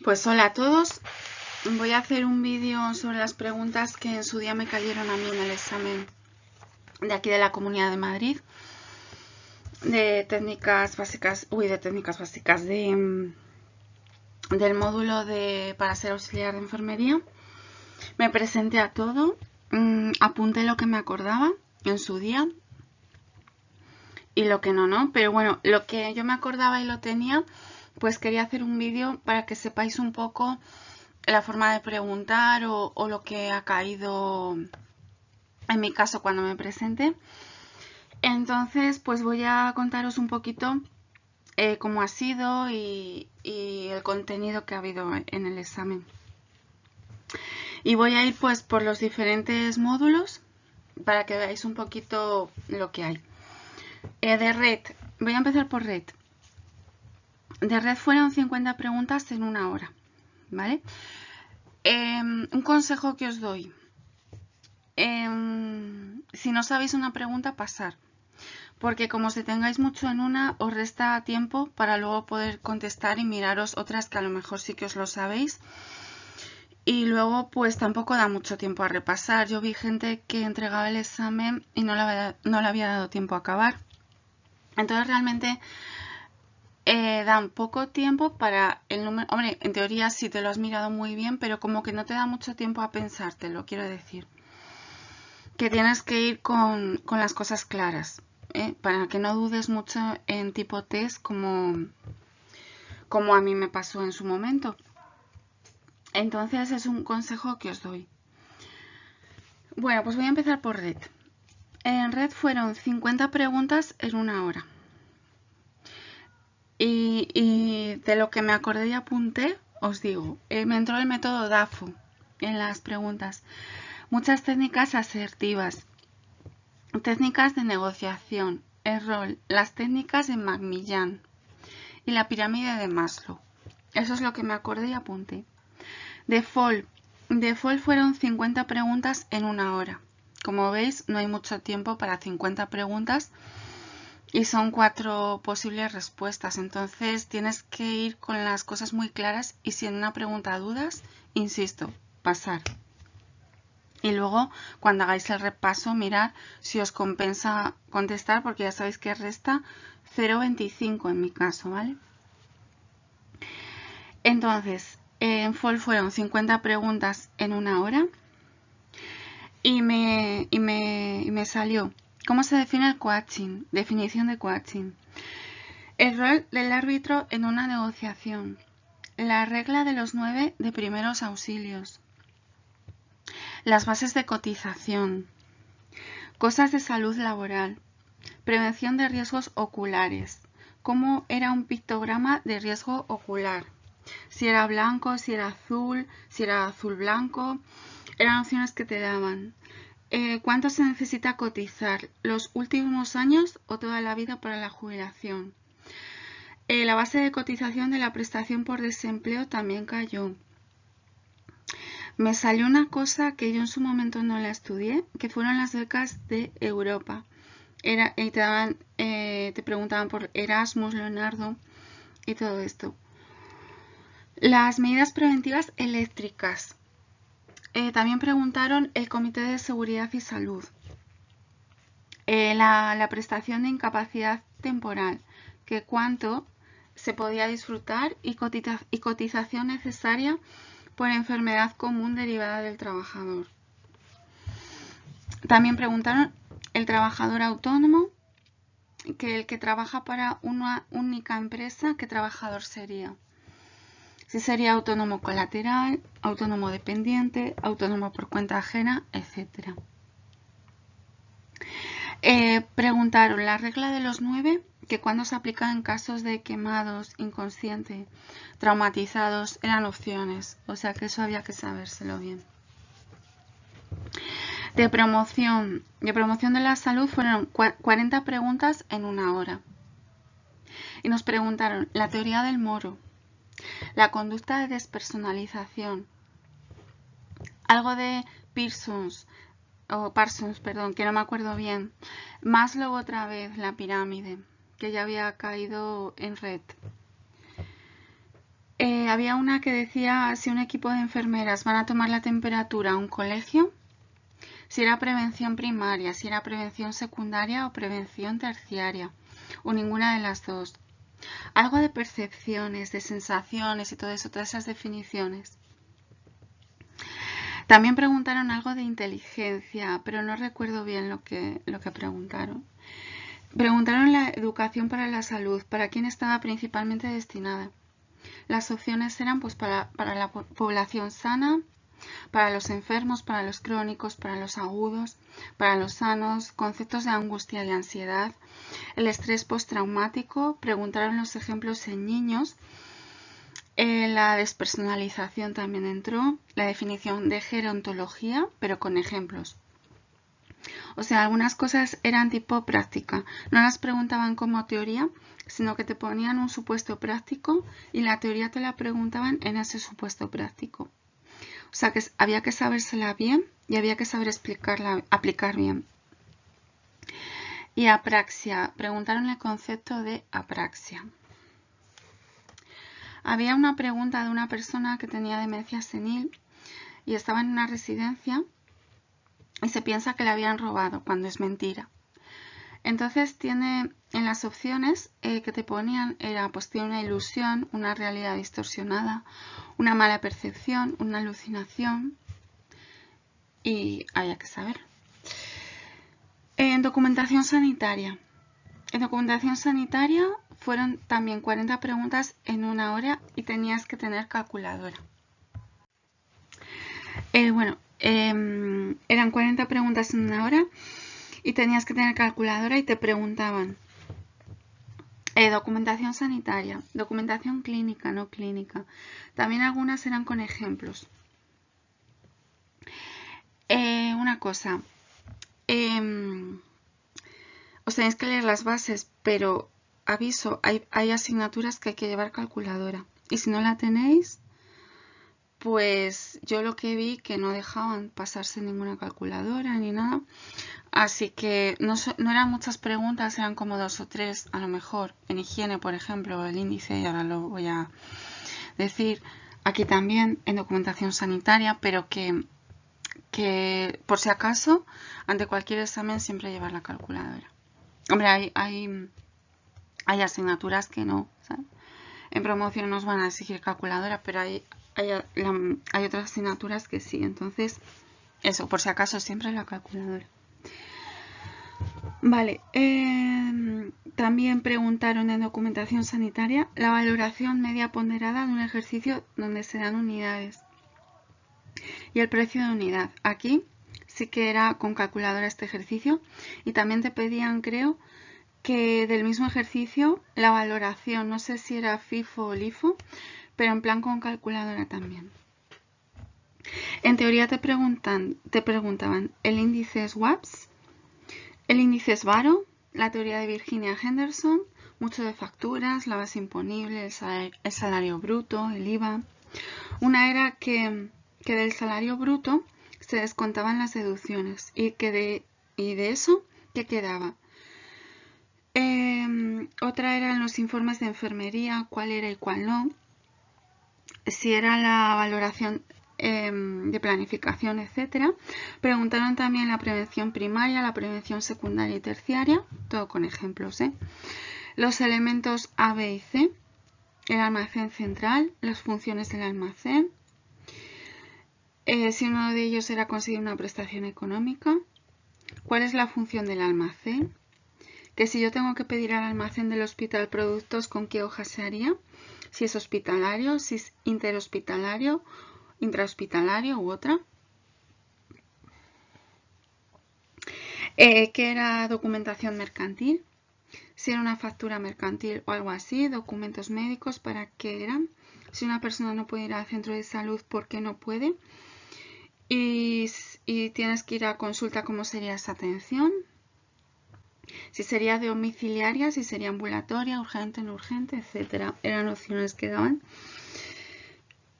Pues hola a todos, voy a hacer un vídeo sobre las preguntas que en su día me cayeron a mí en el examen de aquí de la Comunidad de Madrid, de técnicas básicas, del módulo para ser auxiliar de enfermería. Me presenté a todo, apunté lo que me acordaba en su día y lo que no, pero bueno, lo que yo me acordaba y lo tenía, pues quería hacer un vídeo para que sepáis un poco la forma de preguntar o lo que ha caído en mi caso cuando me presenté. Entonces, pues voy a contaros un poquito cómo ha sido y el contenido que ha habido en el examen. Y voy a ir pues por los diferentes módulos para que veáis un poquito lo que hay. De red, voy a empezar por red. De red fueron 50 preguntas en una hora, ¿vale? Un consejo que os doy. Si no sabéis una pregunta, pasar. Porque como si tengáis mucho en una, os resta tiempo para luego poder contestar y miraros otras que a lo mejor sí que os lo sabéis. Y luego pues tampoco da mucho tiempo a repasar. Yo vi gente que entregaba el examen y no le había dado tiempo a acabar. Entonces realmente dan poco tiempo para el número. Hombre, en teoría sí te lo has mirado muy bien, pero como que no te da mucho tiempo a pensártelo, quiero decir. Que tienes que ir con las cosas claras, para que no dudes mucho en tipo test como a mí me pasó en su momento. Entonces es un consejo que os doy. Bueno, pues voy a empezar por red. En red fueron 50 preguntas en una hora. Y de lo que me acordé y apunté, os digo, me entró el método DAFO en las preguntas. Muchas técnicas asertivas, técnicas de negociación, el rol, las técnicas de Macmillan y la pirámide de Maslow. Eso es lo que me acordé y apunté. Default fueron 50 preguntas en una hora. Como veis, no hay mucho tiempo para 50 preguntas y son 4 posibles respuestas. Entonces tienes que ir con las cosas muy claras y si en una pregunta dudas, insisto, pasar. Y luego, cuando hagáis el repaso, mirad si os compensa contestar, porque ya sabéis que resta 0,25 en mi caso, ¿vale? Entonces, en FOL fueron 50 preguntas en una hora y me salió cómo se define el coaching, definición de coaching, el rol del árbitro en una negociación, la regla de los 9 de primeros auxilios, las bases de cotización, cosas de salud laboral, prevención de riesgos oculares, cómo era un pictograma de riesgo ocular, si era blanco, si era azul blanco, eran opciones que te daban. ¿Cuánto se necesita cotizar? ¿Los últimos años o toda la vida para la jubilación? La base de cotización de la prestación por desempleo también cayó. Me salió una cosa que yo en su momento no la estudié, que fueron las becas de Europa. Y te preguntaban por Erasmus, Leonardo y todo esto. Las medidas preventivas eléctricas. También preguntaron el Comité de Seguridad y Salud. La prestación de incapacidad temporal, que cuánto se podía disfrutar y cotización necesaria por enfermedad común derivada del trabajador. También preguntaron el trabajador autónomo, que el que trabaja para una única empresa, ¿qué trabajador sería? Si sería autónomo colateral, autónomo dependiente, autónomo por cuenta ajena, etc. Preguntaron la regla de los 9, que cuando se aplica en casos de quemados, inconsciente, traumatizados, eran opciones. O sea que eso había que sabérselo bien. De promoción de la salud fueron 40 preguntas en una hora. Y nos preguntaron la teoría del moro, la conducta de despersonalización, algo de Parsons, que no me acuerdo bien, Maslow otra vez, la pirámide, que ya había caído en red. Había una que decía si un equipo de enfermeras van a tomar la temperatura a un colegio, si era prevención primaria, si era prevención secundaria o prevención terciaria, o ninguna de las dos. Algo de percepciones, de sensaciones y todo eso, todas esas definiciones. También preguntaron algo de inteligencia, pero no recuerdo bien lo que preguntaron. Preguntaron la educación para la salud, para quién estaba principalmente destinada. Las opciones eran pues para la población sana, para los enfermos, para los crónicos, para los agudos, para los sanos, conceptos de angustia y ansiedad, el estrés postraumático, preguntaron los ejemplos en niños, la despersonalización también entró, la definición de gerontología, pero con ejemplos. O sea, algunas cosas eran tipo práctica, no las preguntaban como teoría, sino que te ponían un supuesto práctico y la teoría te la preguntaban en ese supuesto práctico. O sea, que había que sabérsela bien y había que saber aplicar bien. Y apraxia, preguntaron el concepto de apraxia. Había una pregunta de una persona que tenía demencia senil y estaba en una residencia y se piensa que le habían robado, cuando es mentira. Entonces tiene en las opciones que te ponían, pues tiene una ilusión, una realidad distorsionada, una mala percepción, una alucinación y había que saber. En documentación sanitaria. En documentación sanitaria fueron también 40 preguntas en una hora y tenías que tener calculadora. Eran 40 preguntas en una hora y tenías que tener calculadora y te preguntaban documentación sanitaria, documentación clínica, no clínica. También algunas eran con ejemplos. Una cosa, os tenéis que leer las bases, pero aviso, hay asignaturas que hay que llevar calculadora. Y si no la tenéis, pues yo lo que vi que no dejaban pasarse ninguna calculadora ni nada. Así que no eran muchas preguntas, eran como 2 o 3 a lo mejor. En higiene, por ejemplo, el índice, y ahora lo voy a decir. Aquí también en documentación sanitaria, pero que por si acaso, ante cualquier examen siempre llevar la calculadora. Hombre, hay asignaturas que no, ¿sabes? En promoción nos van a exigir calculadora, pero hay otras asignaturas que sí. Entonces, eso, por si acaso, siempre la calculadora. Vale, también preguntaron en documentación sanitaria la valoración media ponderada de un ejercicio donde se dan unidades y el precio de unidad. Aquí sí que era con calculadora este ejercicio y también te pedían, creo, que del mismo ejercicio la valoración, no sé si era FIFO o LIFO, pero en plan con calculadora también. En teoría te preguntaban el índice SWAPS, el índice SVARO, la teoría de Virginia Henderson, mucho de facturas, la base imponible, el salario bruto, el IVA. Una era que del salario bruto se descontaban las deducciones y de eso, ¿qué quedaba? Otra eran los informes de enfermería, cuál era y cuál no. Si era la valoración de planificación, etcétera. Preguntaron también la prevención primaria, la prevención secundaria y terciaria, todo con ejemplos. Los elementos A, B y C, el almacén central, las funciones del almacén, si uno de ellos era conseguir una prestación económica, cuál es la función del almacén, que si yo tengo que pedir al almacén del hospital productos, ¿con qué hoja se haría? Si es hospitalario, si es interhospitalario, intrahospitalario u otra. ¿Qué era documentación mercantil? Si era una factura mercantil o algo así, documentos médicos, ¿para qué eran? Si una persona no puede ir al centro de salud, ¿por qué no puede? Y tienes que ir a consulta, ¿cómo sería esa atención? Si sería domiciliaria, si sería ambulatoria, urgente, no urgente, etcétera. Eran opciones que daban.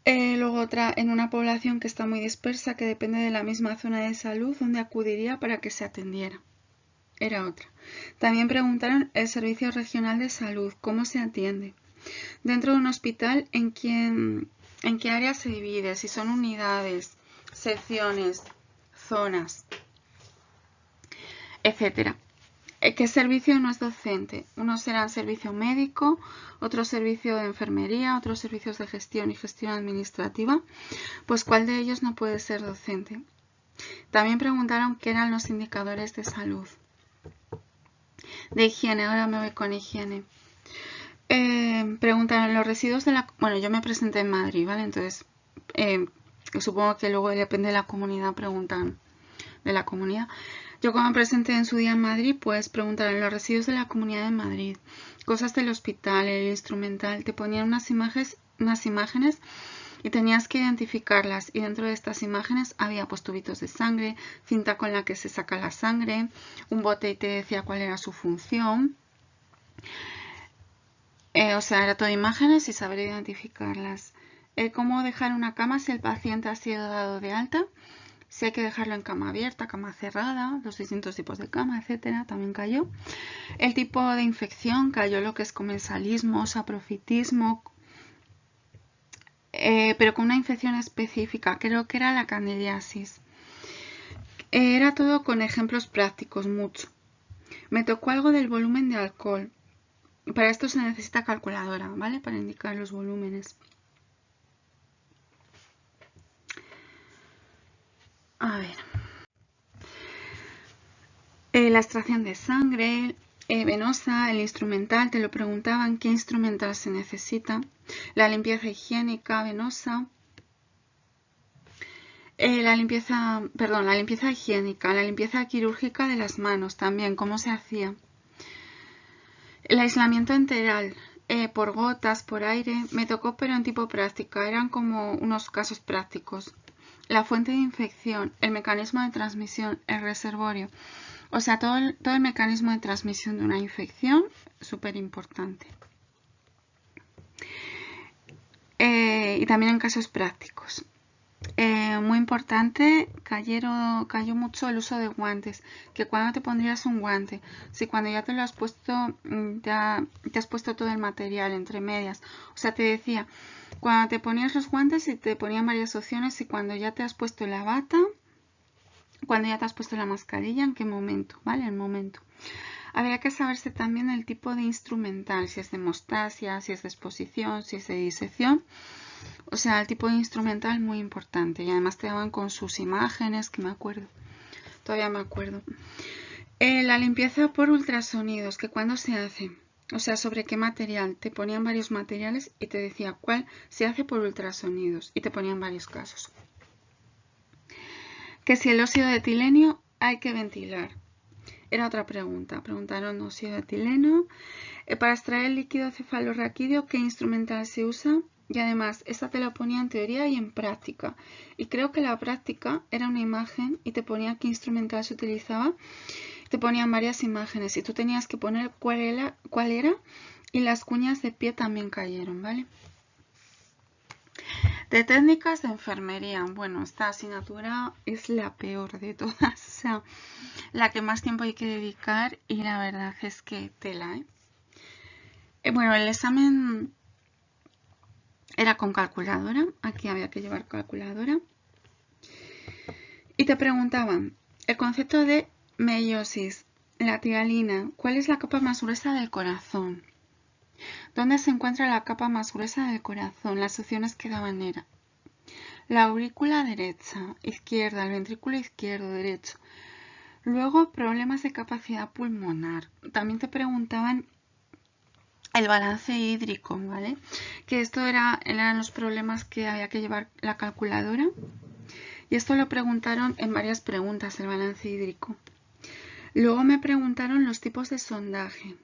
Luego otra, en una población que está muy dispersa, que depende de la misma zona de salud, ¿dónde acudiría para que se atendiera? Era otra. También preguntaron el Servicio Regional de Salud, ¿cómo se atiende? Dentro de un hospital, ¿en qué área se divide? Si son unidades, secciones, zonas, etcétera. ¿Qué servicio no es docente? Unos serán servicio médico, otro servicio de enfermería, otros servicios de gestión y gestión administrativa. Pues ¿cuál de ellos no puede ser docente? También preguntaron qué eran los indicadores de salud. De higiene, ahora me voy con higiene. Preguntaron los residuos de la... Bueno, yo me presenté en Madrid, ¿vale? Entonces, supongo que luego depende de la comunidad, preguntan de la comunidad. Yo como me presenté en su día en Madrid, pues preguntaron los residuos de la Comunidad de Madrid, cosas del hospital, el instrumental, te ponían unas imágenes y tenías que identificarlas, y dentro de estas imágenes había pues tubitos de sangre, cinta con la que se saca la sangre, un bote y te decía cuál era su función. O sea, era todo imágenes y saber identificarlas. Cómo dejar una cama si el paciente ha sido dado de alta, si hay que dejarlo en cama abierta, cama cerrada, los distintos tipos de cama, etcétera, también cayó. El tipo de infección, cayó lo que es comensalismo, saprofitismo, pero con una infección específica, creo que era la candidiasis. Era todo con ejemplos prácticos, mucho. Me tocó algo del volumen de alcohol. Para esto se necesita calculadora, ¿vale? Para indicar los volúmenes. A ver. La extracción de sangre venosa, el instrumental, te lo preguntaban qué instrumental se necesita. La limpieza higiénica venosa. La limpieza higiénica, la limpieza quirúrgica de las manos también, cómo se hacía. El aislamiento enteral, por gotas, por aire, me tocó pero en tipo práctica, eran como unos casos prácticos. La fuente de infección, el mecanismo de transmisión, el reservorio, o sea, todo el mecanismo de transmisión de una infección, súper importante. Y también en casos prácticos. Muy importante, cayó mucho el uso de guantes, que cuando te pondrías un guante, si cuando ya te lo has puesto, ya te has puesto todo el material entre medias, o sea, te decía, cuando te ponías los guantes y te ponían varias opciones, y cuando ya te has puesto la bata, cuando ya te has puesto la mascarilla, en qué momento, ¿vale? El momento. Habría que saberse también el tipo de instrumental, si es de hemostasia, si es de exposición, si es de disección. O sea, el tipo de instrumental muy importante. Y además te daban con sus imágenes, que me acuerdo. Todavía me acuerdo. La limpieza por ultrasonidos, que cuando se hace. O sea, sobre qué material. Te ponían varios materiales y te decía cuál se hace por ultrasonidos. Y te ponían varios casos. Que si el óxido de etileno hay que ventilar. Era otra pregunta. Preguntaron óxido de etileno. Para extraer el líquido cefalorraquídeo, ¿qué instrumental se usa? Y además, esta te la ponía en teoría y en práctica. Y creo que la práctica era una imagen y te ponía qué instrumental se utilizaba. Te ponían varias imágenes y tú tenías que poner cuál era, y las cuñas de pie también cayeron, ¿vale? De técnicas de enfermería. Bueno, esta asignatura es la peor de todas. O sea, la que más tiempo hay que dedicar, y la verdad es que tela, ¿eh? Bueno, el examen era con calculadora, aquí había que llevar calculadora. Y te preguntaban el concepto de meiosis, la tialina, ¿cuál es la capa más gruesa del corazón? ¿Dónde se encuentra la capa más gruesa del corazón? Las opciones que daban eran la aurícula derecha, izquierda, el ventrículo izquierdo, derecho. Luego, problemas de capacidad pulmonar. También te preguntaban el balance hídrico, ¿vale? Que esto eran los problemas que había que llevar la calculadora. Y esto lo preguntaron en varias preguntas, el balance hídrico. Luego me preguntaron los tipos de sondaje.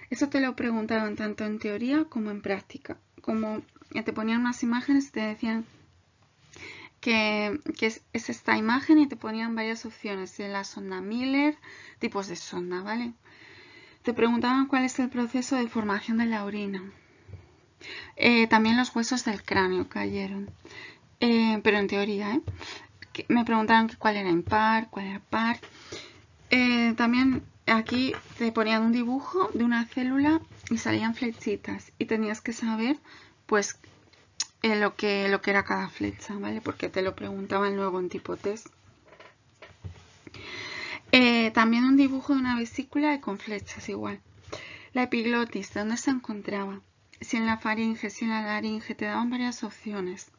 Esto te lo preguntaron tanto en teoría como en práctica. Como te ponían unas imágenes y te decían que es esta imagen, y te ponían varias opciones de la sonda Miller, tipos de sonda, ¿vale? Te preguntaban cuál es el proceso de formación de la orina. También los huesos del cráneo cayeron. Pero en teoría, me preguntaron cuál era impar, cuál era par. También aquí te ponían un dibujo de una célula y salían flechitas y tenías que saber pues lo que era cada flecha, ¿vale? Porque te lo preguntaban luego en tipo test. También un dibujo de una vesícula con flechas igual. La epiglotis, ¿dónde se encontraba? Si en la faringe, si en la laringe, te daban varias opciones.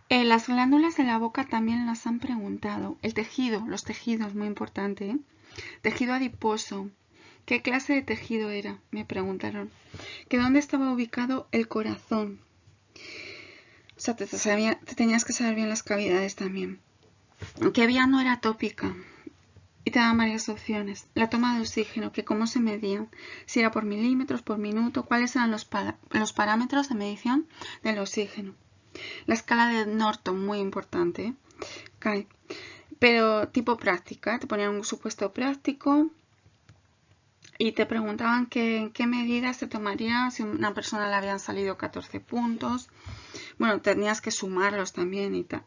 Las glándulas de la boca también las han preguntado. El tejido, los tejidos, muy importante, ¿eh? Tejido adiposo. ¿Qué clase de tejido era? Me preguntaron. ¿Que dónde estaba ubicado el corazón? O sea, te tenías que saber bien las cavidades también. ¿Qué vía no era tópica? Y te daban varias opciones. La toma de oxígeno, que cómo se medían, si era por milímetros, por minuto, cuáles eran los parámetros de medición del oxígeno. La escala de Norton, muy importante, ¿eh? Pero tipo práctica, te ponían un supuesto práctico y te preguntaban qué medidas se tomaría si a una persona le habían salido 14 puntos. Bueno, tenías que sumarlos también y tal.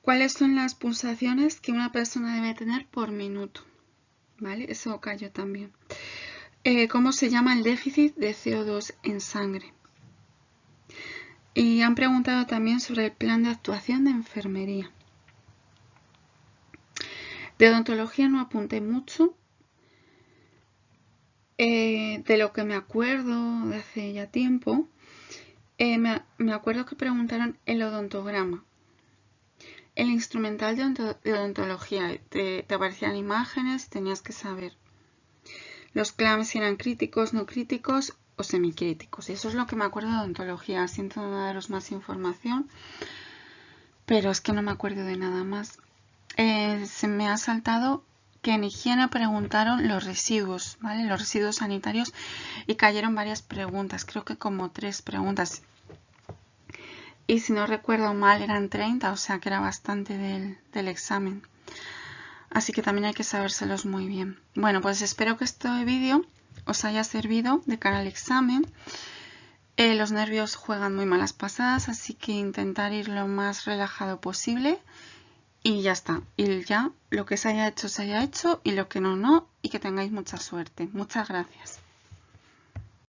¿Cuáles son las pulsaciones que una persona debe tener por minuto? ¿Vale? Eso cayó también. ¿Cómo se llama el déficit de CO2 en sangre? Y han preguntado también sobre el plan de actuación de enfermería. De odontología no apunté mucho. De lo que me acuerdo de hace ya tiempo, me acuerdo que preguntaron el odontograma. El instrumental de odontología, te aparecían imágenes, tenías que saber. Los clamps si eran críticos, no críticos o semicríticos. Y eso es lo que me acuerdo de odontología. Siento no daros más información, pero es que no me acuerdo de nada más. Se me ha saltado que en higiene preguntaron los residuos, ¿vale? Los residuos sanitarios y cayeron varias preguntas, creo que como 3 preguntas. Y si no recuerdo mal eran 30, o sea que era bastante del examen. Así que también hay que sabérselos muy bien. Bueno, pues espero que este vídeo os haya servido de cara al examen. Los nervios juegan muy malas pasadas, así que intentar ir lo más relajado posible. Y ya está. Y ya lo que se haya hecho y lo que no, no. Y que tengáis mucha suerte. Muchas gracias.